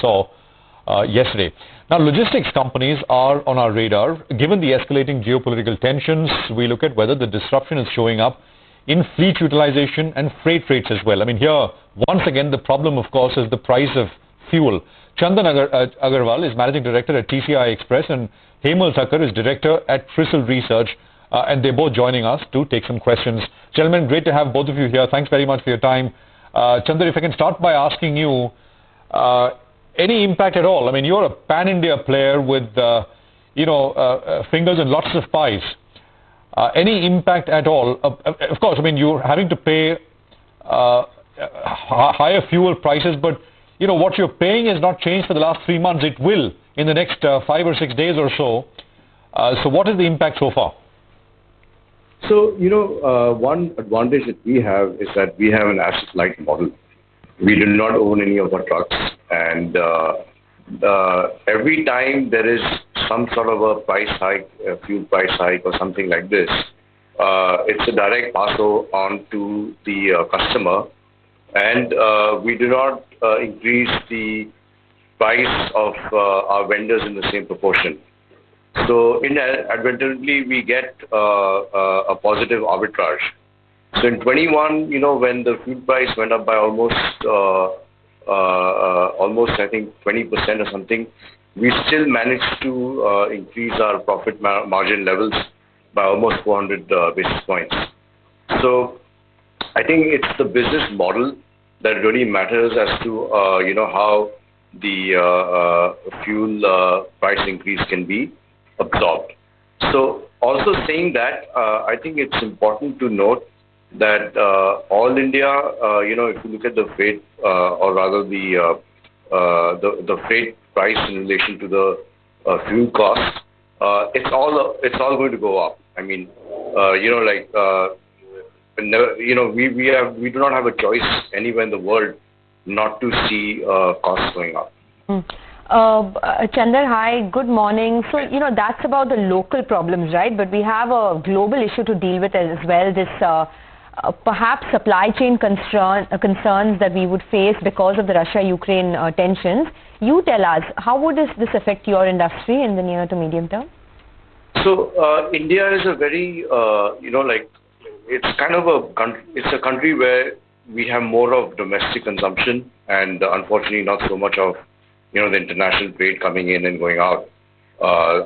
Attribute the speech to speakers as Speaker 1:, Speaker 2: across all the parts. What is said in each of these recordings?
Speaker 1: saw yesterday. Now, logistics companies are on our radar. Given the escalating geopolitical tensions, we look at whether the disruption is showing up in fleet utilization and freight rates as well. I mean, here, once again, the problem, of course, is the price of fuel. Chandan Agarwal is Managing Director at TCI Express, and Hemal Thakkar is Director at CRISIL Research, and they're both joining us to take some questions. Gentlemen, great to have both of you here. Thanks very much for your time. Chandan, if I can start by asking you, any impact at all? I mean, you're a pan-India player with, fingers and lots of pies. Any impact at all? Of course, I mean, you're having to pay higher fuel prices, but, what you're paying has not changed for the last 3 months. It will in the next 5 or 6 days or so. So what is the impact so far?
Speaker 2: So, one advantage that we have is that we have an asset-light model. We do not own any of our trucks, and every time there is some sort of a price hike, a fuel price hike or something like this, it's a direct pass-on to the customer, and we do not increase the price of our vendors in the same proportion. So inadvertently, we get a positive arbitrage. So in 21, when the fuel price went up by almost I think 20% or something, we still managed to increase our profit margin levels by almost 400 basis points. So I think it's the business model that really matters as to how the fuel price increase can be absorbed. So also saying that, I think it's important to note that all India, if you look at the freight, or rather the freight price in relation to the fuel cost, it's all going to go up. I mean, we do not have a choice anywhere in the world not to see costs going up.
Speaker 3: Chandar, hi, good morning. So, that's about the local problems, right? But we have a global issue to deal with as well, this perhaps supply chain concerns that we would face because of the Russia-Ukraine tensions. You tell us, how would this affect your industry in the near to medium term?
Speaker 2: So, India is a very, it's kind of it's a country where we have more of domestic consumption and unfortunately not so much of the international trade coming in and going out,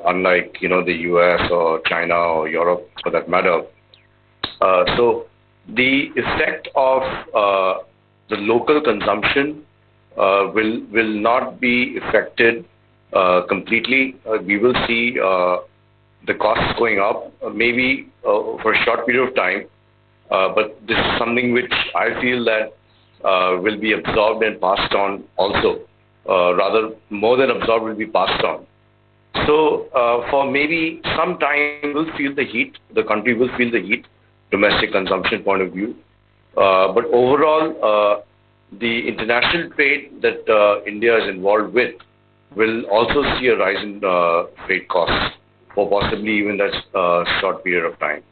Speaker 2: unlike, the US or China or Europe for that matter. So the effect of the local consumption will not be affected completely. We will see the costs going up, maybe for a short period of time, but this is something which I feel that will be absorbed and passed on also. Rather, more than absorbed will be passed on. So, for maybe some time, we'll feel the heat. The country will feel the heat, domestic consumption point of view. But overall, the international trade that India is involved with will also see a rise in freight costs for possibly even that short period of time.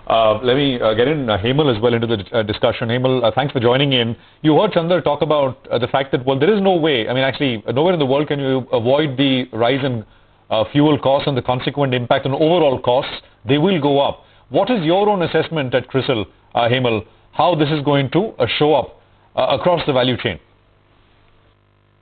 Speaker 1: Let me get in Hemal as well into the discussion. Hemal, thanks for joining in. You heard Chandar talk about the fact that, well, there is no way, I mean, actually, nowhere in the world can you avoid the rise in fuel costs and the consequent impact on overall costs. They will go up. What is your own assessment at CRISIL, Hemal, how this is going to show up across the value chain?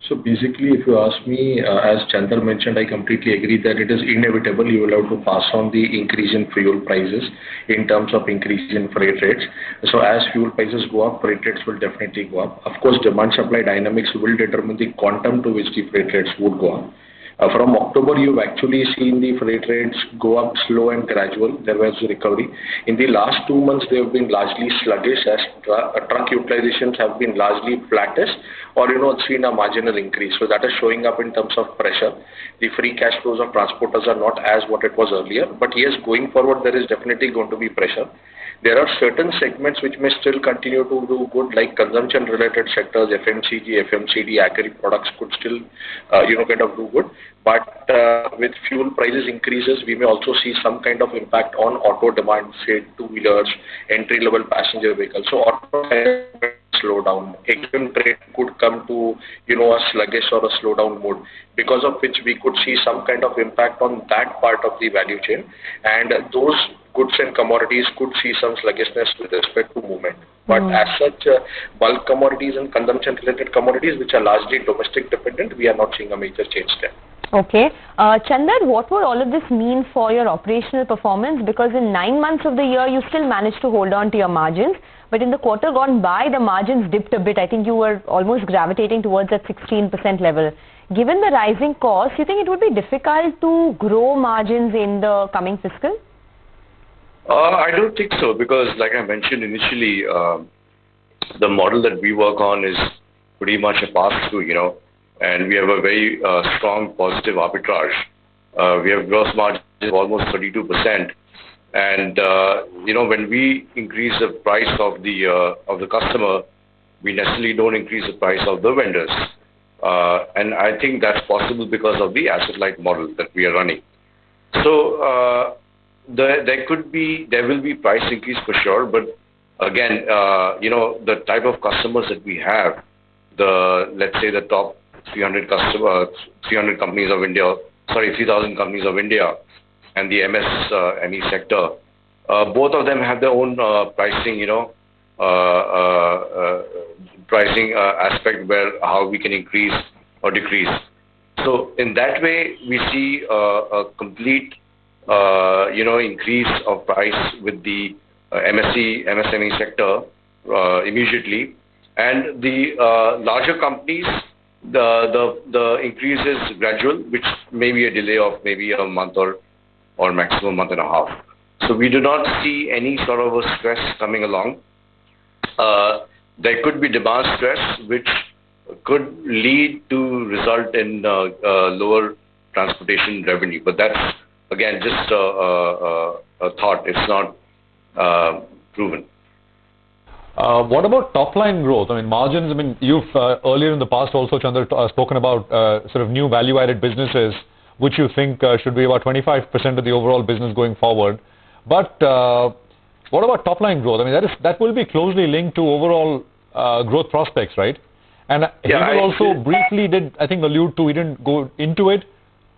Speaker 4: So basically, if you ask me, as Chandar mentioned, I completely agree that it is inevitable. You will have to pass on the increase in fuel prices in terms of increase in freight rates. So as fuel prices go up, freight rates will definitely go up. Of course, demand-supply dynamics will determine the quantum to which the freight rates would go up. From October, you've actually seen the freight rates go up slow and gradual. There was a recovery. In the last 2 months, they have been largely sluggish as truck utilizations have been largely flattish or, seen a marginal increase. So that is showing up in terms of pressure. The free cash flows of transporters are not as what it was earlier. But yes, going forward, there is definitely going to be pressure. There are certain segments which may still continue to do good, like consumption-related sectors, FMCG, agri products could still, kind of do good. But with fuel prices increases, we may also see some kind of impact on auto demand, say two-wheelers, entry-level passenger vehicles. So auto slow down. Exim trade could come to a sluggish or a slowdown mode, because of which we could see some kind of impact on that part of the value chain, and those goods and commodities could see some sluggishness with respect to movement. But as such, bulk commodities and consumption-related commodities, which are largely domestic dependent, we are not seeing a major change there.
Speaker 3: Okay. Chandan, what would all of this mean for your operational performance? Because in 9 months of the year, you still managed to hold on to your margins. But in the quarter gone by, the margins dipped a bit. I think you were almost gravitating towards that 16% level. Given the rising costs, you think it would be difficult to grow margins in the coming fiscal?
Speaker 2: I don't think so, because like I mentioned initially, the model that we work on is pretty much a pass-through, and we have a very strong positive arbitrage. We have gross margins of almost 32%, and when we increase the price of the customer, we necessarily don't increase the price of the vendors, and I think that's possible because of the asset-light model that we are running. So there will be price increase for sure, but again, the type of customers that we have, let's say the top 300 companies of India, 3,000 companies of India, and the MSME sector, both of them have their own pricing, pricing aspect where how we can increase or decrease. So in that way, we see a complete increase of price with the MSME sector immediately, and the larger companies, the increase is gradual, which may be a delay of maybe a month or maximum month and a half. So we do not see any sort of a stress coming along. There could be demand stress, which could lead to result in lower transportation revenue, but that's again just a thought. It's not proven.
Speaker 1: What about top-line growth? I mean, margins, you've earlier in the past also, Chandra, spoken about sort of new value-added businesses, which you think should be about 25% of the overall business going forward. But what about top-line growth? I mean, that will be closely linked to overall growth prospects, right? And he also briefly did, I think, allude to, he didn't go into it,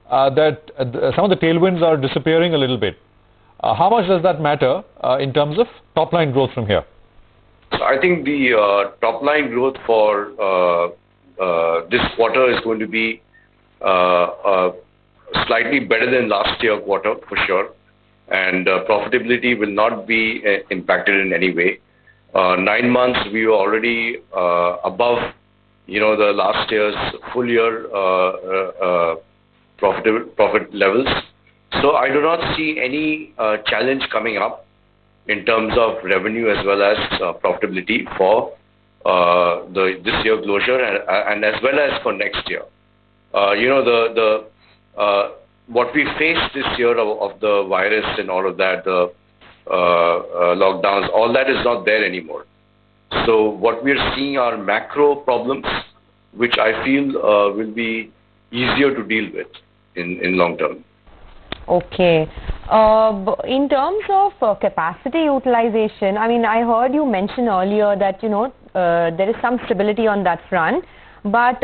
Speaker 1: that some of the tailwinds are disappearing a little bit. How much does that matter in terms of top-line growth from here?
Speaker 2: So I think the top-line growth for this quarter is going to be slightly better than last year quarter for sure, and profitability will not be impacted in any way. 9 months we were already above the last year's full year profit levels, so I do not see any challenge coming up in terms of revenue as well as profitability for this year closure and as well as for next year. What we faced this year of the virus and all of that, the lockdowns, all that is not there anymore. So what we are seeing are macro problems, which I feel will be easier to deal with in long term.
Speaker 3: Okay. In terms of capacity utilization, I heard you mention earlier that there is some stability on that front. But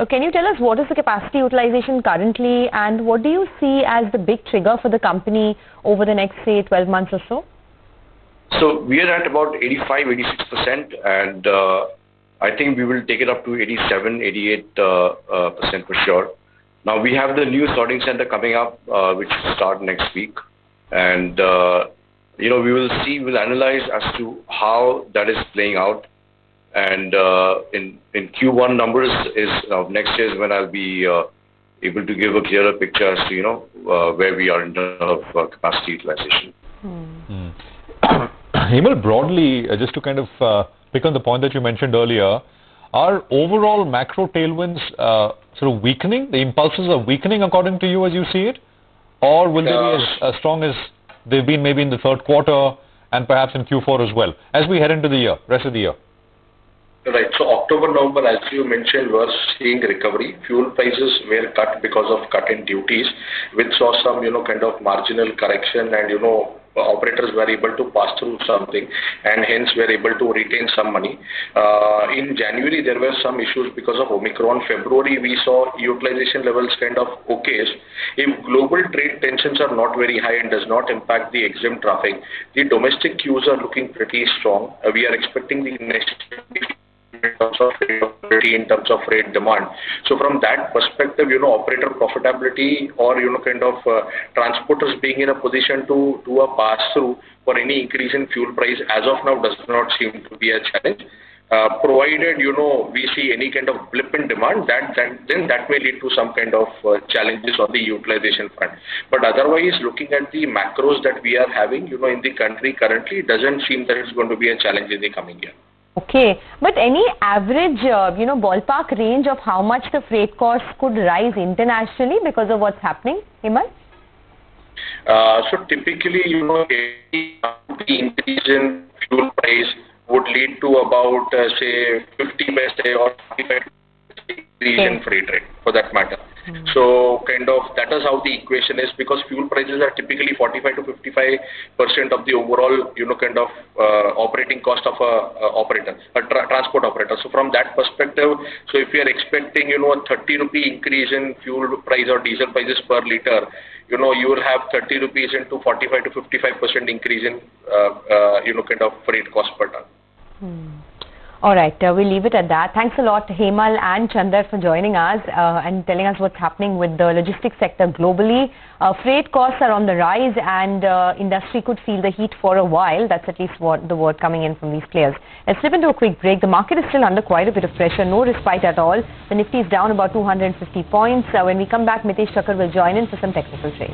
Speaker 3: can you tell us what is the capacity utilization currently, and what do you see as the big trigger for the company over the next, say, 12 months or so?
Speaker 2: So we are at about 85-86%, and I think we will take it up to 87-88% for sure. Now we have the new sorting center coming up, which will start next week, and we will see, we'll analyze as to how that is playing out. And in Q1 numbers of next year is when I'll be able to give a clearer picture as to where we are in terms of capacity utilization.
Speaker 1: Himal, broadly, just to kind of pick on the point that you mentioned earlier, are overall macro tailwinds sort of weakening? The impulses are weakening according to you as you see it, or will they be as strong as they've been maybe in the third quarter and perhaps in Q4 as well as we head into the rest of the year?
Speaker 4: Right. So October, November, as you mentioned, were seeing recovery. Fuel prices were cut because of cut in duties, which saw some, kind of marginal correction, and, operators were able to pass through something, and hence were able to retain some money. In January, there were some issues because of Omicron. February, we saw utilization levels kind of okay. If global trade tensions are not very high and does not impact the EXIM traffic, the domestic queues are looking pretty strong. We are expecting the next in terms of rate demand. So from that perspective, operator profitability, or transporters being in a position to do a pass through for any increase in fuel price as of now does not seem to be a challenge. Provided we see any kind of blip in demand, then that may lead to some kind of challenges on the utilization front. But otherwise, looking at the macros that we are having, in the country currently, it doesn't seem that it's going to be a challenge in the coming year.
Speaker 3: Okay, but any average, ballpark range of how much the freight costs could rise internationally because of what's happening, Hemal?
Speaker 4: So typically, the increase in fuel price would lead to about, say, 50 paise or 45 increase in freight rate, for that matter. So that is how the equation is, because fuel prices are typically 45 to 55% of the overall, operating cost of a transport operator. So from that perspective, so if you are expecting, a 30 rupee increase in fuel price or diesel prices per liter, you will have 30 rupees into 45 to 55% increase in, freight cost per ton.
Speaker 3: All right, we'll leave it at that. Thanks a lot, Hemal and Chandar, for joining us and telling us what's happening with the logistics sector globally. Freight costs are on the rise, and industry could feel the heat for a while. That's at least what the word coming in from these players. Let's slip into a quick break. The market is still under quite a bit of pressure. No respite at all. The Nifty is down about 250 points. When we come back, Mitesh Thakkar will join in for some technical trades.